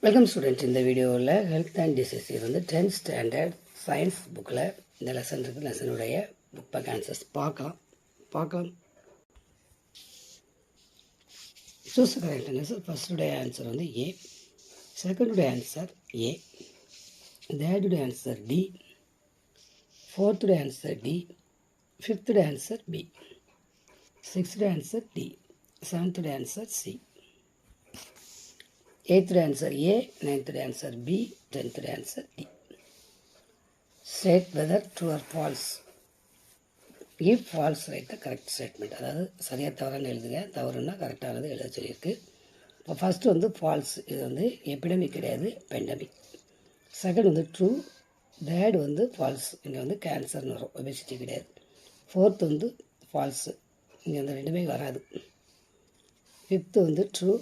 Welcome students. இந்த வீடியோவில் health and disease இது வந்து 10th ஸ்டாண்டர்ட் சயின்ஸ் புக்கில் இந்த லெசன் இருக்குது. லெசனுடைய புக் பேக் ஆன்சர்ஸ் பார்க்கலாம். Choose correct answer. ஃபர்ஸ்டுடைய ஆன்சர் வந்து ஏ, செகண்டுடைய ஆன்சர் ஏ, தேர்டுடைய ஆன்சர் டி, ஃபோர்த்துடைய ஆன்சர் டி, ஃபிஃப்த்துடைய ஆன்சர் பி, சிக்ஸ்த்துடைய ஆன்சர் டி, செவன்த்துடைய answer C, 8th answer A, 9th answer B, 10th answer D. State whether true or false. If false, write the correct statement. அதாவது சரியாக தவறான எழுதுங்க, தவறுன்னா கரெக்டானது எழுத சொல்லியிருக்கு. இப்போ ஃபஸ்ட்டு வந்து ஃபால்ஸ், இது வந்து எபிடமிக் கிடையாது, பெண்டமிக். செகண்ட் வந்து ட்ரூ, தேர்ட் வந்து ஃபால்ஸ், இங்கே வந்து கேன்சர்னு வரும், ஒபேசிட்டி கிடையாது. ஃபோர்த் வந்து ஃபால்ஸு, இங்கே வந்து ரெண்டுமே வராது. ஃபிஃப்த்து வந்து ட்ரூ,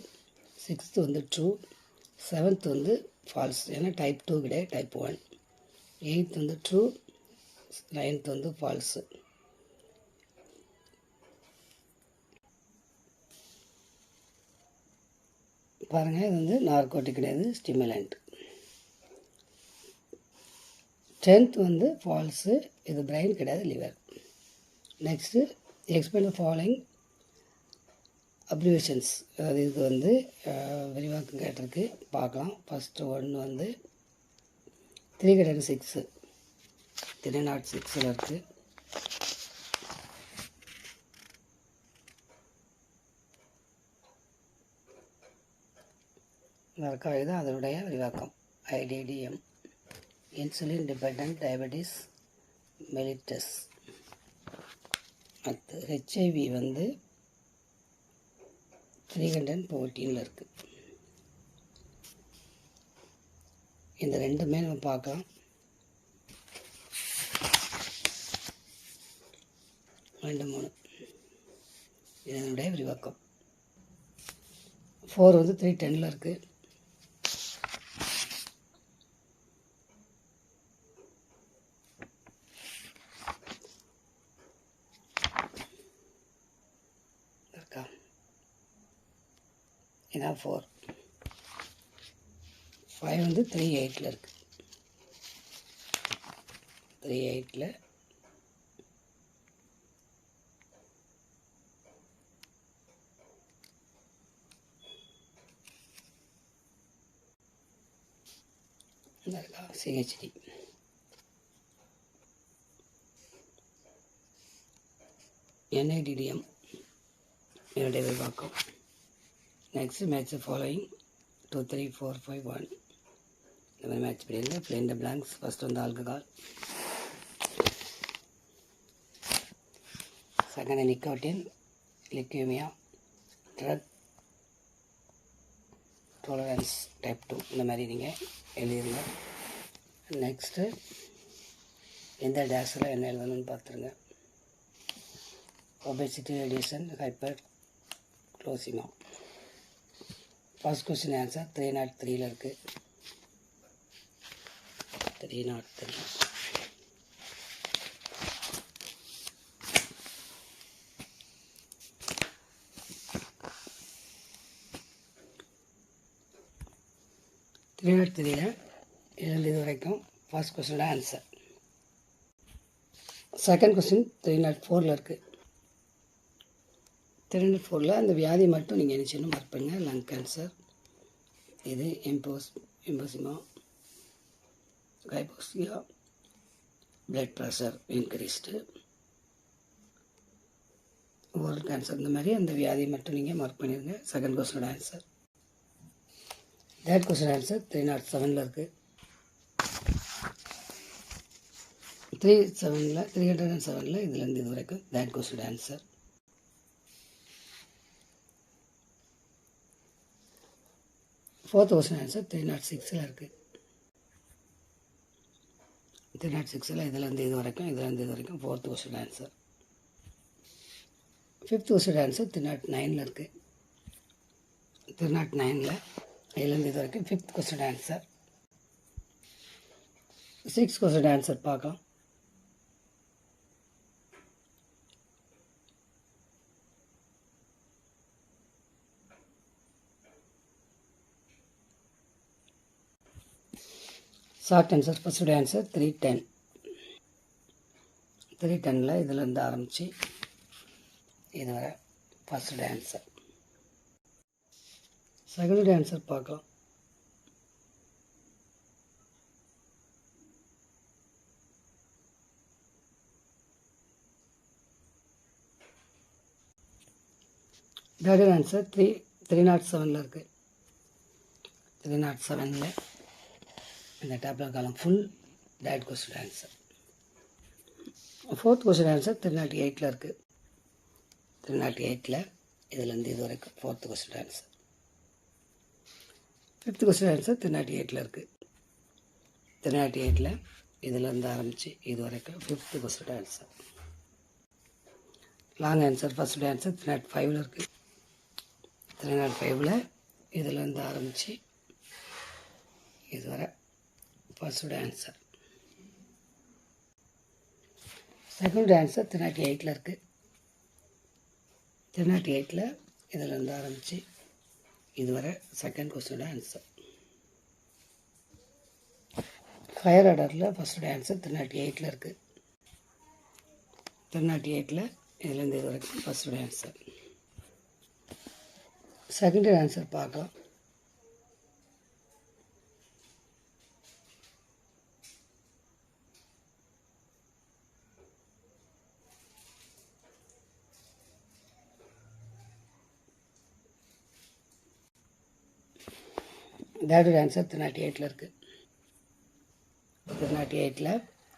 சிக்ஸ்த்து வந்து ட்ரூ, செவன்த் வந்து ஃபால்ஸ், ஏன்னா டைப் 2 கிடையாது, டைப் 1. எயித்து வந்து ட்ரூ, நைன்த் வந்து ஃபால்ஸு. பாருங்கள், இது வந்து நார்கோட்டிக் கிடையாது, ஸ்டிமுலண்ட். 10th வந்து ஃபால்ஸு, இது பிரெயின் கிடையாது, liver. Next explain the following abbreviations, அதாவது இதுக்கு வந்து விரிவாக்கம் கேட்டிருக்கு, பார்க்கலாம். ஃபஸ்ட்டு ஒன்று வந்து 306, 306 இருக்குது. இது அதனுடைய விரிவாக்கம் IDDM, insulin dependent diabetes mellitus. அடுத்து HIV வந்து 314 இருக்குது. இந்த ரெண்டுமே நம்ம பார்க்கலாம். 2, 3 இதனுடைய விரிவாக்கம். 4 வந்து 310 இருக்குது. இதான் 4. 5 வந்து 38 இருக்குது. 38 CHD. NIDDM என்னுடைய விரிவாக்கம். நெக்ஸ்ட் மேட்ச் ஃபாலோயிங் 2, 3, 4, 5, 1 இந்த மாதிரி மேட்ச் பண்ணிடுங்க. Fill the blanks. ஃபஸ்ட் வந்து ஆல்கஹால், செகண்ட் நிக்கோட்டின், லிக்யூமியா, ட்ரக் டாலரன்ஸ் டைப் 2 இந்த மாதிரி நீங்கள் எழுதிருங்க. நெக்ஸ்ட்டு எந்த டேஸில் என்ன எழுதணும்னு பார்த்துருங்க. ஒபேசிட்டி ரெடியூஷன் ஹைப்பர் க்ளோசிமா. ஃபர்ஸ்ட் கொஸ்டின் ஆன்சர் 303 இருக்குது. 303. இருந்து இது வரைக்கும் ஃபர்ஸ்ட் கொஸ்டினோட ஆன்சர். செகண்ட் கொஸ்டின் 304 இருக்குது. 304 அந்த வியாதி மட்டும் நீங்கள் என்ன செய்யணும் மார்க் பண்ணுங்கள். லங் கேன்சர், இது emphysema, hypoxia, blood pressure increased, oral cancer, இந்த மாதிரி அந்த வியாதியை மட்டும் நீங்கள் மார்க் பண்ணிடுங்க. செகண்ட் கொஸ்டினோட ஆன்சர். தேர்ட் கொஸ்டின் ஆன்சர் 307 இருக்குது. 307 இதுலேருந்து இது வரைக்கும் தேர்ட் கொஸ்டினோட ஆன்சர். ஃபோர்த் கொஸ்டின் ஆன்சர் 306 இருக்குது. 306 இதுலேருந்து இது வரைக்கும் fourth question answer. Fifth question answer 309 இருக்குது. 309 இதுலேருந்து இது வரைக்கும் fifth question answer. Sixth question answer பார்க்கலாம். ஷார்ட் ஆன்சர் ஃபஸ்ட்டுடைய ஆன்சர் 310. 310ல் இதிலேருந்து ஆரம்பித்து இதுவரை ஃபஸ்ட்டுடைய ஆன்சர். செகண்டுடைய ஆன்சர் பார்க்கலாம். தேர்ட் ஆன்சர் 307ல் இருக்குது. 307ல் இந்த tablet column full date question answer. Fourth question answer 308ல் இருக்குது. 308ல் இதுலேருந்து இது வரைக்கும் fourth question answer. Fifth question answer 308ல் இருக்குது. 308ல் இதுலேருந்து ஆரம்பித்து இது வரைக்கும் fifth question answer. Long answer first answer 305ல் இருக்குது. 305ல் இதுலேருந்து ஆரம்பித்து இதுவரை ஃபஸ்ட் ஆன்சர். செகண்ட் ஆன்சர் 308ல் இருக்குது. 308ல் இதுலேருந்து ஆரம்பித்து இதுவரை செகண்ட் கொஸ்டினோட ஆன்சர். ஹையர் ஆர்டரில் ஃபஸ்ட்டோட ஆன்சர் 308ல் இருக்குது. 308ல் இதுலேருந்து இது வரைக்கும் ஃபஸ்ட்டோட ஆன்சர். செகண்டரி ஆன்சர் பார்க்கலாம். தேர்ட் ஆன்சர் 308ல் இருக்குது. 308ல்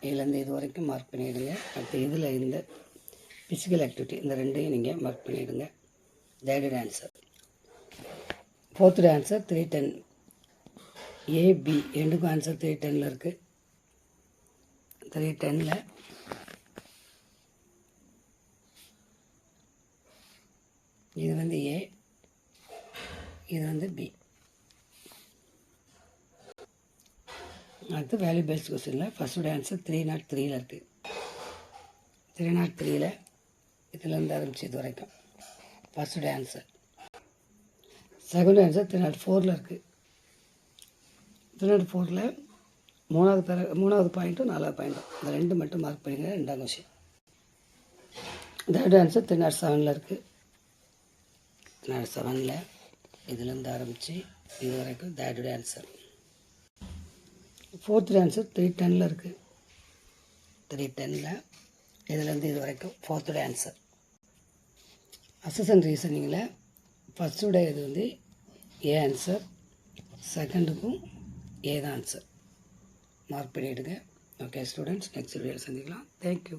இதுலேருந்து இது வரைக்கும் மார்க் பண்ணிவிடுங்க. அடுத்து இதில் இந்த ஃபிசிக்கல் ஆக்டிவிட்டி இந்த ரெண்டையும் நீங்கள் மார்க் பண்ணிவிடுங்க. Third answer. Fourth answer 310. A B ரெண்டுக்கும் ஆன்சர் 310ல் இருக்குது. 310ல் இது வந்து ஏ, இது வந்து பி. அடுத்து வேல்யூ பேஸ்ட் கொஸ்டினில் ஃபஸ்ட்டோட ஆன்சர் 303ல் இருக்குது. 303ல் இதுலேருந்து ஆரம்பிச்சு இது வரைக்கும் ஃபஸ்ட்டோட ஆன்சர். செகண்ட் ஆன்சர் 304ல் இருக்குது. 304ல் மூணாவது பாயிண்ட்டும் 4வது பாயிண்ட்டும் இந்த ரெண்டு மட்டும் மார்க் பண்ணிங்க. ரெண்டாம் கொஸ்டின். தேர்ட் ஆன்சர் 307ல் இருக்குது. 307ல் இதுலேருந்து ஆரம்பித்து இது வரைக்கும் தேர்ட் ஆன்சர். ஃபோர்த் ஆன்சர் 310ல் இருக்குது. 310ல் இதுலேருந்து இது வரைக்கும் ஃபோர்த்தோட ஆன்சர். அசஸ் ரீசனிங்கில் ஃபஸ்ட்டோட இது வந்து ஏ ஆன்சர், செகண்டுக்கும் ஏ தான் ஆன்சர். மார்க் பண்ணிவிடுங்க. ஓகே ஸ்டூடெண்ட்ஸ், நெக்ஸ்ட் வீடியோவில் சந்திக்கலாம். தேங்க்யூ.